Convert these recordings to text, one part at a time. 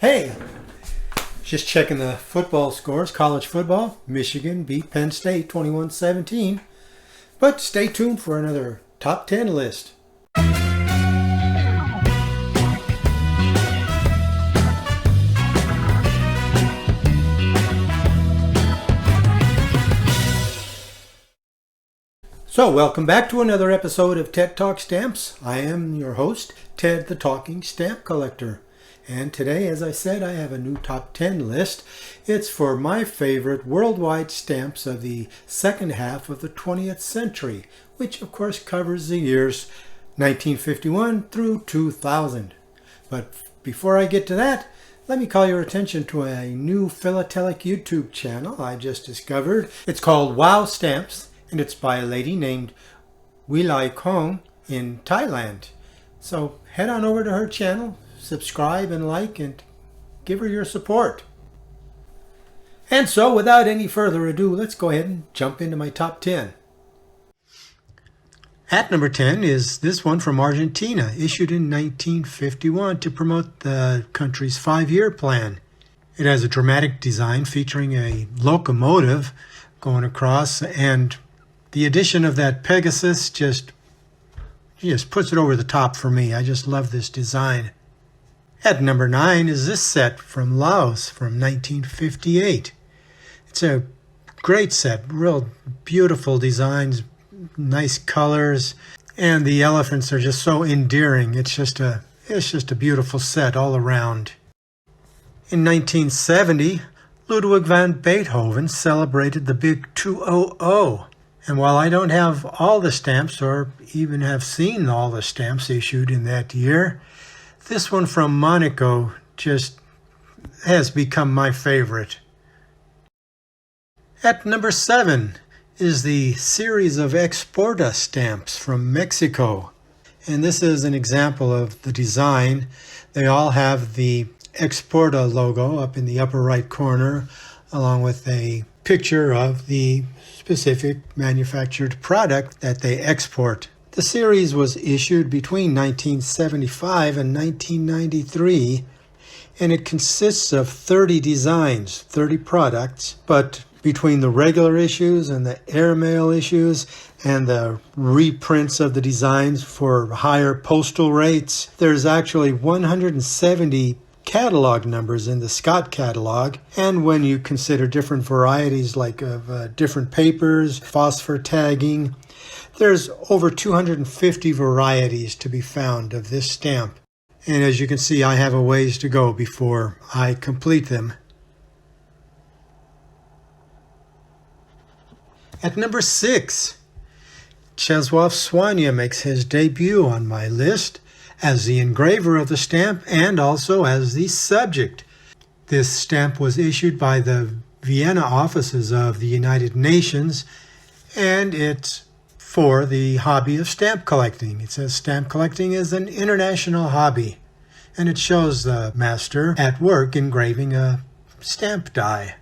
Hey, just checking the football scores. College football, Michigan beat Penn State 21-17. But stay tuned for another top 10 list. So, welcome back to another episode of TED Talk Stamps. I am your host, Ted the Talking Stamp Collector. And today, as I said, I have a new top 10 list. It's for my favorite worldwide stamps of the second half of the 20th century, which of course covers the years 1951 through 2000. But before I get to that, let me call your attention to a new philatelic YouTube channel I just discovered. It's called Wow Stamps, and it's by a lady named Wilai Kong in Thailand. So head on over to her channel, subscribe and like, and give her your support. And so, without any further ado, let's go ahead and jump into my top 10. At number 10 is this one from Argentina, issued in 1951 to promote the country's 5-year plan. It has a dramatic design featuring a locomotive going across, and the addition of that Pegasus just puts it over the top for me. I just love this design. At number 9 is this set from Laos from 1958. It's a great set, real beautiful designs, nice colors, and the elephants are just so endearing. It's just a beautiful set all around. In 1970, Ludwig van Beethoven celebrated the big 200. And while I don't have all the stamps or even have seen all the stamps issued in that year, this one from Monaco just has become my favorite. At number 7 is the series of Exporta stamps from Mexico. And this is an example of the design. They all have the Exporta logo up in the upper right corner, along with a picture of the specific manufactured product that they export. The series was issued between 1975 and 1993, and it consists of 30 designs, 30 products, but between the regular issues and the airmail issues and the reprints of the designs for higher postal rates, there's actually 170 catalog numbers in the Scott catalog, and when you consider different varieties like of different papers, phosphor tagging, there's over 250 varieties to be found of this stamp. And as you can see, I have a ways to go before I complete them. At number 6, Czesław Słania makes his debut on my list as the engraver of the stamp and also as the subject. This stamp was issued by the Vienna offices of the United Nations, and it's for the hobby of stamp collecting. It says stamp collecting is an international hobby, and it shows the master at work engraving a stamp die.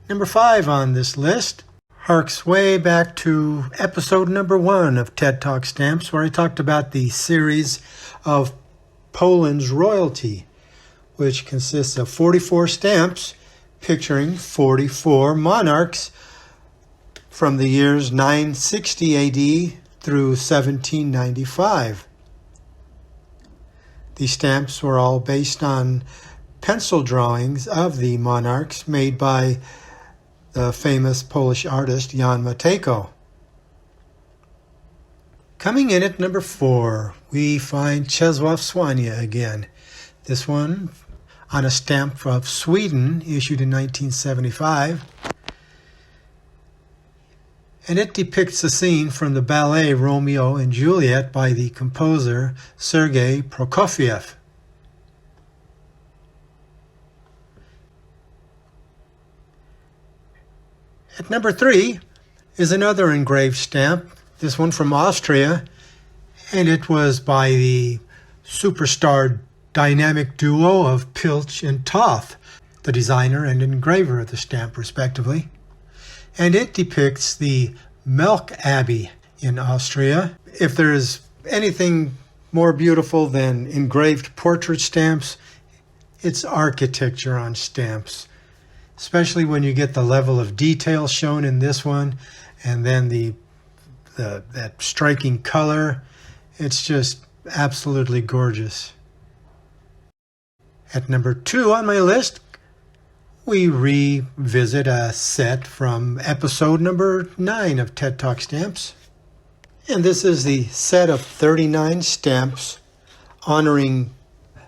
Number 5 on this list harks way back to episode number 1 of TED Talk Stamps, where I talked about the series of Poland's royalty, which consists of 44 stamps picturing 44 monarchs from the years 960 AD through 1795. These stamps were all based on pencil drawings of the monarchs made by the famous Polish artist Jan Matejko. Coming in at number 4, we find Czesław Słania again. This one on a stamp of Sweden issued in 1975. And it depicts a scene from the ballet Romeo and Juliet by the composer Sergei Prokofiev. At number 3 is another engraved stamp, this one from Austria, and it was by the superstar dynamic duo of Pilch and Toth, the designer and engraver of the stamp respectively. And it depicts the Melk Abbey in Austria. If there is anything more beautiful than engraved portrait stamps, it's architecture on stamps. Especially when you get the level of detail shown in this one, and then that striking color. It's just absolutely gorgeous. At number 2 on my list, we revisit a set from episode number 9 of TED Talk Stamps. And this is the set of 39 stamps honoring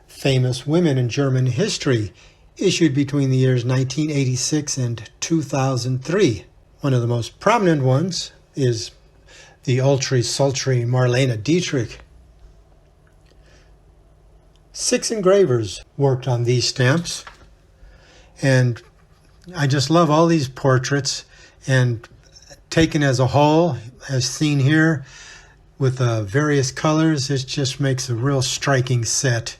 famous women in German history, issued between the years 1986 and 2003. One of the most prominent ones is the ultra-sultry Marlene Dietrich. 6 engravers worked on these stamps, and I just love all these portraits, and taken as a whole, as seen here, with various colors, it just makes a real striking set.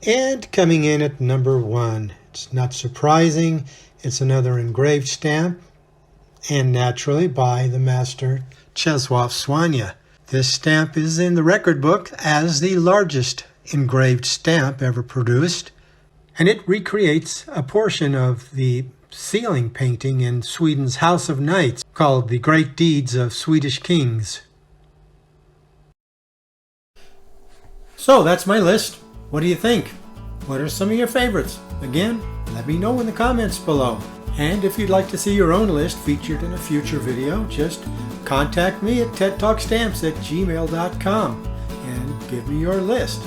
And coming in at number 1, it's not surprising, it's another engraved stamp, and naturally by the master Czesław Słania. This stamp is in the record book as the largest engraved stamp ever produced, and it recreates a portion of the ceiling painting in Sweden's House of Knights called The Great Deeds of Swedish Kings. So that's my list. What do you think? What are some of your favorites? Again, let me know in the comments below. And if you'd like to see your own list featured in a future video, just contact me at tedtalkstamps@gmail.com and give me your list.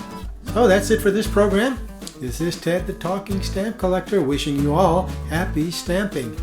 So that's it for this program. This is Ted the Talking Stamp Collector wishing you all happy stamping.